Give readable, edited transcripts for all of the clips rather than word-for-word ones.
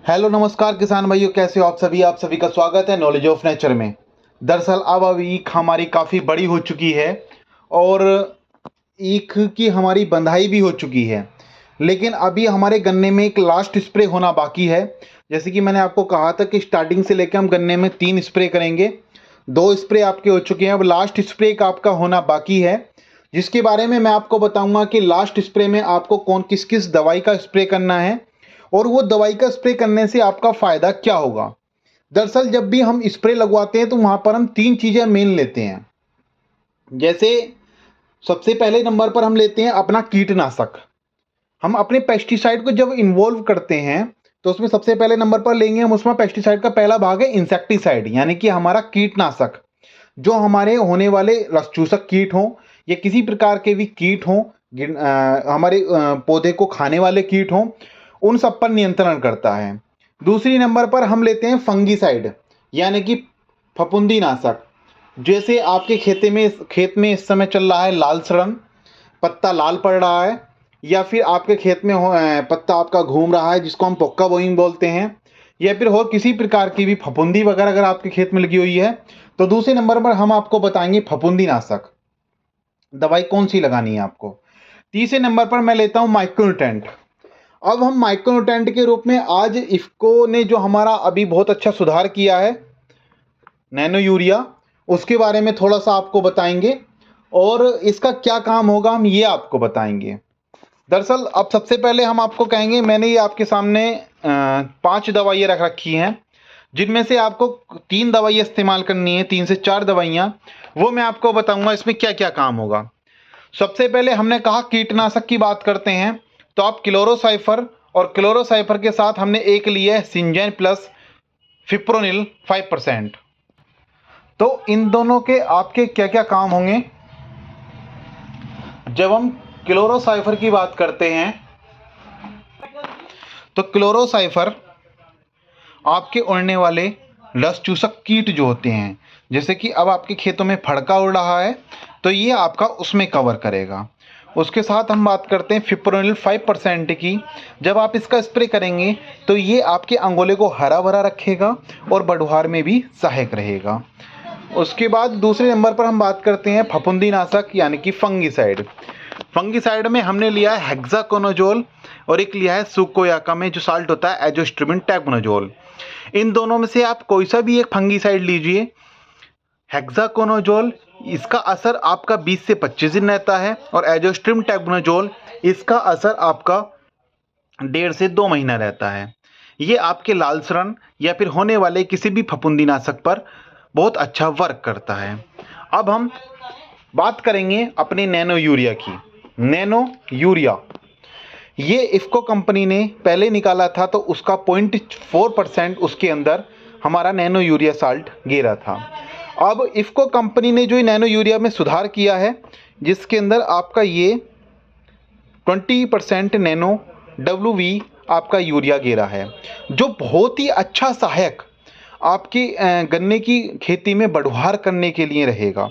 Hello नमस्कार किसान भाइयों, कैसे हो आप सभी का स्वागत है नॉलेज ऑफ नेचर में। दरअसल अब ईख हमारी काफ़ी बड़ी हो चुकी है और ईख की हमारी बंधाई भी हो चुकी है, लेकिन अभी हमारे गन्ने में एक लास्ट स्प्रे होना बाकी है। जैसे कि मैंने आपको कहा था कि स्टार्टिंग से लेकर हम गन्ने में 3 स्प्रे करेंगे। 2 स्प्रे आपके हो चुके हैं, अब लास्ट स्प्रे एक आपका होना बाकी है, जिसके बारे में मैं आपको बताऊंगा कि लास्ट स्प्रे में आपको कौन किस किस दवाई का स्प्रे करना है और वो दवाई का स्प्रे करने से आपका फ़ायदा क्या होगा। दरअसल जब भी हम स्प्रे लगवाते हैं तो वहाँ पर हम 3 चीज़ें मेन लेते हैं। जैसे सबसे पहले नंबर पर हम लेते हैं अपना कीटनाशक। हम अपने पेस्टिसाइड को जब इन्वॉल्व करते हैं तो उसमें सबसे पहले नंबर पर लेंगे हम, उसमें पेस्टिसाइड का पहला भाग है इंसेक्टिसाइड, यानी कि हमारा कीटनाशक। जो हमारे होने वाले रसचूसक कीट हों या किसी प्रकार के भी कीट हों, हमारे पौधे को खाने वाले कीट हों, उन सब पर नियंत्रण करता है। दूसरी नंबर पर हम लेते हैं फंगीसाइड, यानी कि फफूंदी नाशक। जैसे आपके खेत में इस समय चल रहा है लाल सड़न, पत्ता लाल पड़ रहा है, या फिर आपके खेत में पत्ता आपका घूम रहा है जिसको हम पोक्का बोइंग बोलते हैं, या फिर और किसी प्रकार की भी फफूंदी वगैरह अगर आपके खेत में लगी हुई है, तो दूसरे नंबर पर हम आपको बताएंगे फफूंदी नाशक दवाई कौन सी लगानी है आपको। तीसरे नंबर पर मैं लेता हूं माइक्रोन्यूट्रेंट। अब हम माइक्रोन्यूट्रेंट के रूप में आज इफ्को ने जो हमारा अभी बहुत अच्छा सुधार किया है, नैनो यूरिया, उसके बारे में थोड़ा सा आपको बताएंगे और इसका क्या काम होगा हम ये आपको बताएंगे। दरअसल अब सबसे पहले हम आपको कहेंगे, मैंने ये आपके सामने 5 दवाइयाँ रख रखी हैं, जिनमें से आपको 3 दवाइयाँ इस्तेमाल करनी है, 3 से 4 दवाइयाँ, वो मैं आपको बताऊंगा इसमें क्या क्या काम होगा। सबसे पहले हमने कहा कीटनाशक की बात करते हैं, तो आप क्लोरोसाइफर और क्लोरोसाइफर के साथ हमने एक लिया है सिंजेन प्लस फिप्रोनिल 5%। तो इन दोनों के आपके क्या क्या काम होंगे। जब हम क्लोरोसाइफर की बात करते हैं तो क्लोरोसाइफर आपके उड़ने वाले रस चूसक कीट जो होते हैं, जैसे कि अब आपके खेतों में फड़का उड़ रहा है तो ये आपका उसमें कवर करेगा। उसके साथ हम बात करते हैं फिप्रोनिल 5% की। जब आप इसका स्प्रे करेंगे तो ये आपके अंगोले को हरा भरा रखेगा और बढ़वार में भी सहायक रहेगा। उसके बाद दूसरे नंबर पर हम बात करते हैं फफूंदी नाशक, यानी कि फंगीसाइड। फंगीसाइड में हमने लिया है हेक्साकोनाजोल और एक लिया है सुकोयाका में जो साल्ट होता है एजोस्ट्रिबिन टैक्नोजोल। इन दोनों में से आप कोई सा भी एक फंगीसाइड लीजिए। हेक्साकोनाजोल, इसका असर आपका 20 से 25 दिन रहता है और एजोस्ट्रिबिन टैक्नोजोल, इसका असर आपका 1.5 से 2 महीना रहता है। ये आपके लाल सड़न या फिर होने वाले किसी भी फफूंदी नाशक पर बहुत अच्छा वर्क करता है। अब हम बात करेंगे अपने नैनो यूरिया की। नैनो यूरिया ये इफ्को कंपनी ने पहले निकाला था, तो उसका 0.4% उसके अंदर हमारा नैनो यूरिया साल्ट गिरा था। अब इफ्को कंपनी ने जो ये नैनो यूरिया में सुधार किया है, जिसके अंदर आपका ये 20% नैनो WV आपका यूरिया गिरा है, जो बहुत ही अच्छा सहायक आपकी गन्ने की खेती में बढ़वार करने के लिए रहेगा।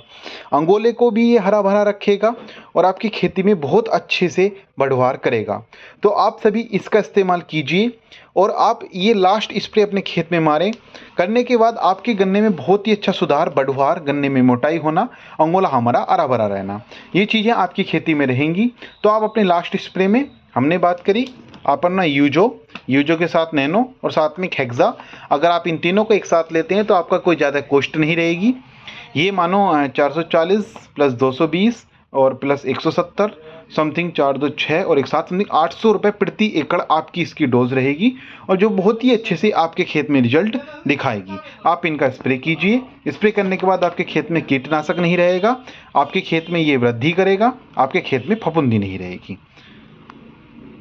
अंगोले को भी ये हरा भरा रखेगा और आपकी खेती में बहुत अच्छे से बढ़वार करेगा। तो आप सभी इसका इस्तेमाल कीजिए और आप ये लास्ट स्प्रे अपने खेत में मारें। करने के बाद आपके गन्ने में बहुत ही अच्छा सुधार, बढ़वार, गन्ने में मोटाई होना, अंगोला हमारा हरा भरा रहना, ये चीज़ें आपकी खेती में रहेंगी। तो आप अपने लास्ट स्प्रे में हमने बात करी अपना यूजो के साथ नैनो और साथ में हेक्सा, अगर आप इन तीनों को एक साथ लेते हैं तो आपका कोई ज़्यादा कॉस्ट नहीं रहेगी। ये मानो 440 प्लस 220 और प्लस 170 समथिंग 4 2 6 और एक साथ समथिंग 800 रुपये प्रति एकड़ आपकी इसकी डोज रहेगी, और जो बहुत ही अच्छे से आपके खेत में रिजल्ट दिखाएगी। आप इनका स्प्रे कीजिए। स्प्रे करने के बाद आपके खेत में कीटनाशक नहीं रहेगा, आपके खेत में ये वृद्धि करेगा, आपके खेत में फफूंदी नहीं रहेगी।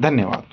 धन्यवाद।